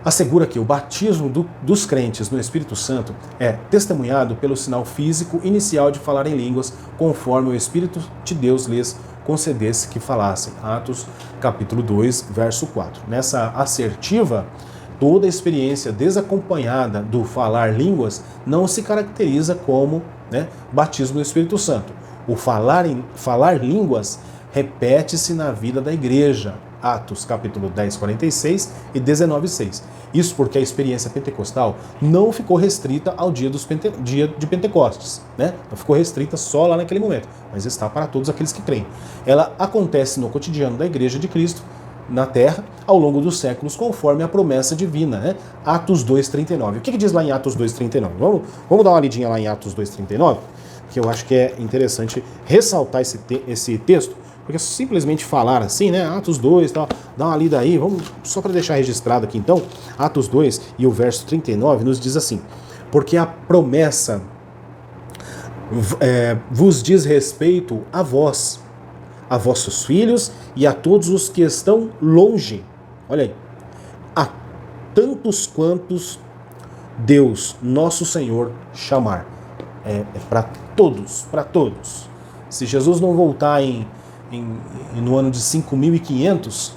assegura que o batismo dos crentes no Espírito Santo é testemunhado pelo sinal físico inicial de falar em línguas, conforme o Espírito de Deus lhes concedesse que falassem. Atos capítulo 2, verso 4. Nessa assertiva, toda experiência desacompanhada do falar línguas não se caracteriza como batismo do Espírito Santo. O falar línguas repete-se na vida da igreja. Atos capítulo 10, 46 e 19, 6. Isso porque a experiência pentecostal não ficou restrita ao dia de Pentecostes, né? Não ficou restrita só lá naquele momento, mas está para todos aqueles que creem. Ela acontece no cotidiano da igreja de Cristo na terra ao longo dos séculos, conforme a promessa divina, né? Atos 2:39. O que diz lá em Atos 2:39? Vamos dar uma lidinha lá em Atos 2:39, que eu acho que é interessante ressaltar esse texto, porque simplesmente falar assim, né? Atos 2, tal, dá uma lida aí, vamos só para deixar registrado aqui então, Atos 2 e o verso 39 nos diz assim: porque a promessa vos diz respeito a vós, a vossos filhos e a todos os que estão longe. Olha aí. A tantos quantos Deus, nosso Senhor, chamar. É para todos, para todos. Se Jesus não voltar no ano de 5.500,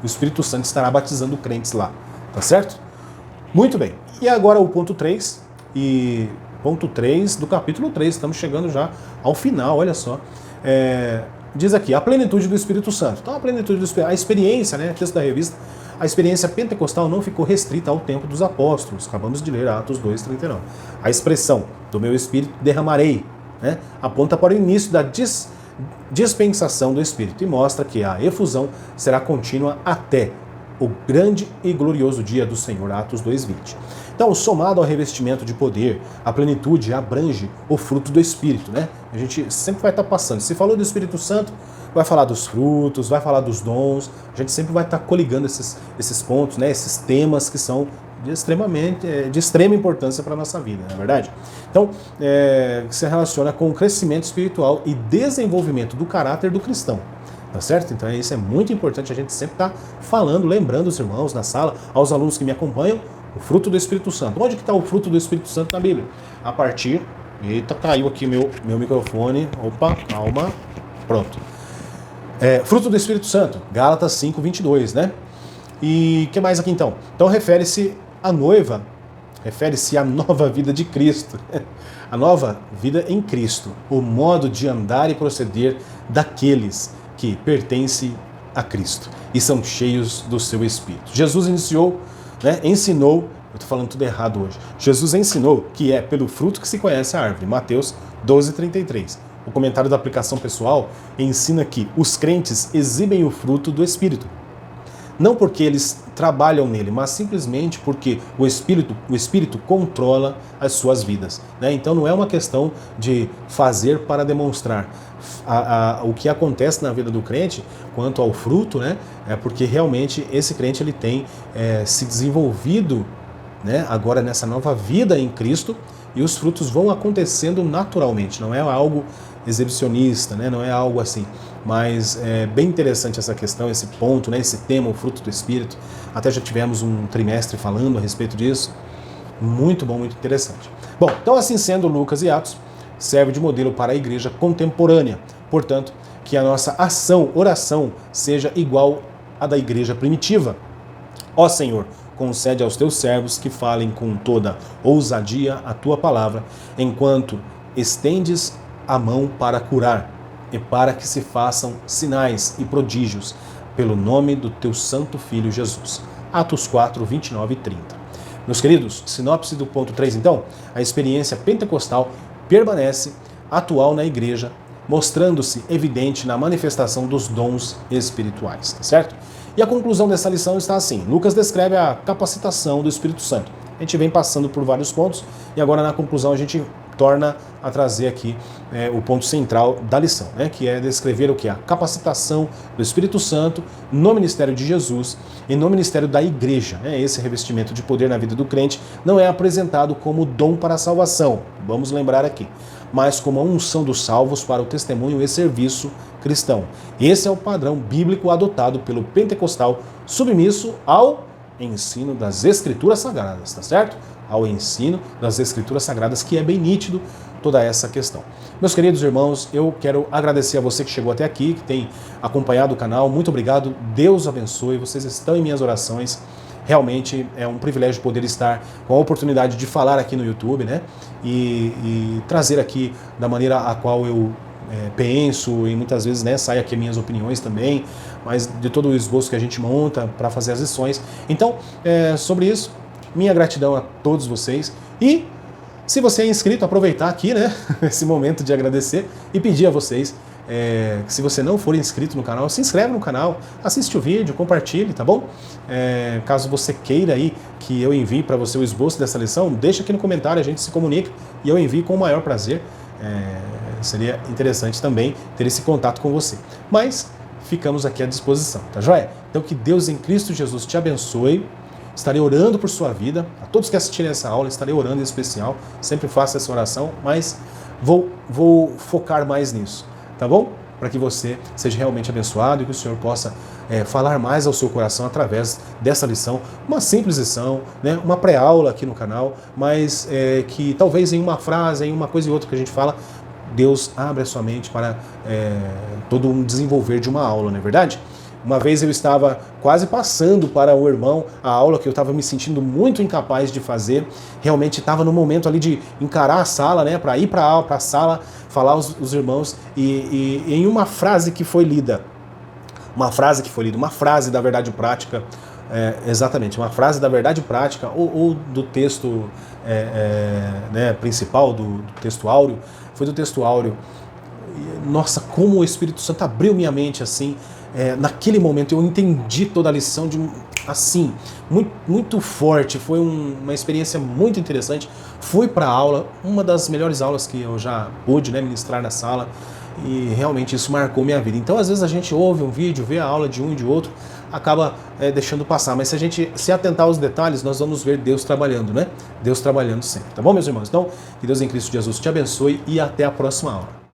o Espírito Santo estará batizando crentes lá. Tá certo? Muito bem. E agora o ponto 3. E ponto 3 do capítulo 3. Estamos chegando já ao final, olha só. Diz aqui, a plenitude do Espírito Santo. Então, a plenitude do Espírito, a experiência, né, texto da revista, a experiência pentecostal não ficou restrita ao tempo dos apóstolos. Acabamos de ler Atos 2:39. A expressão do meu Espírito derramarei, né, aponta para o início da dispensação do Espírito e mostra que a efusão será contínua até o grande e glorioso dia do Senhor. Atos 2:20. Então, somado ao revestimento de poder, a plenitude abrange o fruto do Espírito, né? A gente sempre vai estar passando. Se falou do Espírito Santo, vai falar dos frutos, vai falar dos dons. A gente sempre vai estar coligando esses pontos, né? Esses temas que são de extrema importância para a nossa vida, não é verdade? Então, se relaciona com o crescimento espiritual e desenvolvimento do caráter do cristão. Tá certo? Então isso é muito importante, a gente sempre tá falando, lembrando os irmãos na sala, aos alunos que me acompanham, o fruto do Espírito Santo. Onde que está o fruto do Espírito Santo na Bíblia? A partir... Eita, caiu aqui meu microfone. Opa, calma. Pronto. Fruto do Espírito Santo, Gálatas 5:22, né? E o que mais aqui então? Então refere-se à noiva, refere-se à nova vida de Cristo. A nova vida em Cristo, o modo de andar e proceder daqueles que pertencem a Cristo e são cheios do seu Espírito. Jesus ensinou, eu estou falando tudo errado hoje, Jesus ensinou que é pelo fruto que se conhece a árvore, Mateus 12:33. O comentário da aplicação pessoal ensina que os crentes exibem o fruto do Espírito. Não porque eles trabalham nele, mas simplesmente porque o Espírito controla as suas vidas, né? Então não é uma questão de fazer para demonstrar. O que acontece na vida do crente, quanto ao fruto, né? É porque realmente esse crente ele tem se desenvolvido, né, agora nessa nova vida em Cristo, e os frutos vão acontecendo naturalmente, não é algo exibicionista, né? Não é algo assim, mas é bem interessante essa questão, esse ponto, né? Esse tema, o fruto do Espírito. Até já tivemos um trimestre falando a respeito disso, muito bom, muito interessante. Bom, então assim sendo, Lucas e Atos serve de modelo para a igreja contemporânea, portanto, que a nossa oração seja igual à da igreja primitiva. Ó Senhor, concede aos teus servos que falem com toda ousadia a tua palavra, enquanto estendes a mão para curar, e para que se façam sinais e prodígios, pelo nome do teu santo Filho Jesus. Atos 4, 29 e 30. Meus queridos, sinopse do ponto 3 então, a experiência pentecostal permanece atual na igreja, mostrando-se evidente na manifestação dos dons espirituais, tá certo? E a conclusão dessa lição está assim: Lucas descreve a capacitação do Espírito Santo. A gente vem passando por vários pontos e agora na conclusão a gente torna a trazer aqui o ponto central da lição, né, que é descrever o que? A capacitação do Espírito Santo no ministério de Jesus e no ministério da igreja. Né? Esse revestimento de poder na vida do crente não é apresentado como dom para a salvação, vamos lembrar aqui, mas como a unção dos salvos para o testemunho e serviço cristão. Esse é o padrão bíblico adotado pelo pentecostal submisso ao ensino das Escrituras Sagradas, tá certo? Ao ensino das Escrituras Sagradas, que é bem nítido toda essa questão. Meus queridos irmãos, eu quero agradecer a você que chegou até aqui, que tem acompanhado o canal. Muito obrigado, Deus abençoe, vocês estão em minhas orações. Realmente é um privilégio poder estar com a oportunidade de falar aqui no YouTube, né? E trazer aqui da maneira a qual eu penso e muitas vezes, né, sai aqui minhas opiniões também, mas de todo o esboço que a gente monta para fazer as lições. Então, sobre isso, minha gratidão a todos vocês. E se você é inscrito, aproveitar aqui, né, esse momento de agradecer e pedir a vocês que se você não for inscrito no canal, se inscreve no canal, assiste o vídeo, compartilhe, tá bom? Caso você queira aí que eu envie para você o esboço dessa lição, deixa aqui no comentário, a gente se comunica e eu envio com o maior prazer. Seria interessante também ter esse contato com você. Mas ficamos aqui à disposição, tá joia? Então que Deus em Cristo Jesus te abençoe. Estarei orando por sua vida. A todos que assistirem essa aula, estarei orando em especial. Sempre faço essa oração, mas vou focar mais nisso, tá bom? Para que você seja realmente abençoado e que o Senhor possa falar mais ao seu coração através dessa lição. Uma simples lição, né? Uma pré-aula aqui no canal, mas que talvez em uma frase, em uma coisa e outra que a gente fala, Deus abre a sua mente para todo um desenvolver de uma aula, não é verdade? Uma vez eu estava quase passando para o irmão a aula que eu estava me sentindo muito incapaz de fazer. Realmente estava no momento ali de encarar a sala, né, para ir para a sala, falar os irmãos e em uma frase que foi lida, uma frase da verdade prática, exatamente, uma frase da verdade prática ou do texto né, principal, do texto áureo, foi do texto áureo. Nossa, como o Espírito Santo abriu minha mente assim. Naquele momento eu entendi toda a lição assim, muito, muito forte. Foi uma experiência muito interessante. Fui para a aula, uma das melhores aulas que eu já pude, né, ministrar na sala, e realmente isso marcou minha vida. Então às vezes a gente ouve um vídeo, vê a aula de um e de outro, acaba deixando passar, mas se a gente se atentar aos detalhes, nós vamos ver Deus trabalhando, né? Deus trabalhando sempre, tá bom, meus irmãos? Então, que Deus em Cristo Jesus te abençoe e até a próxima aula.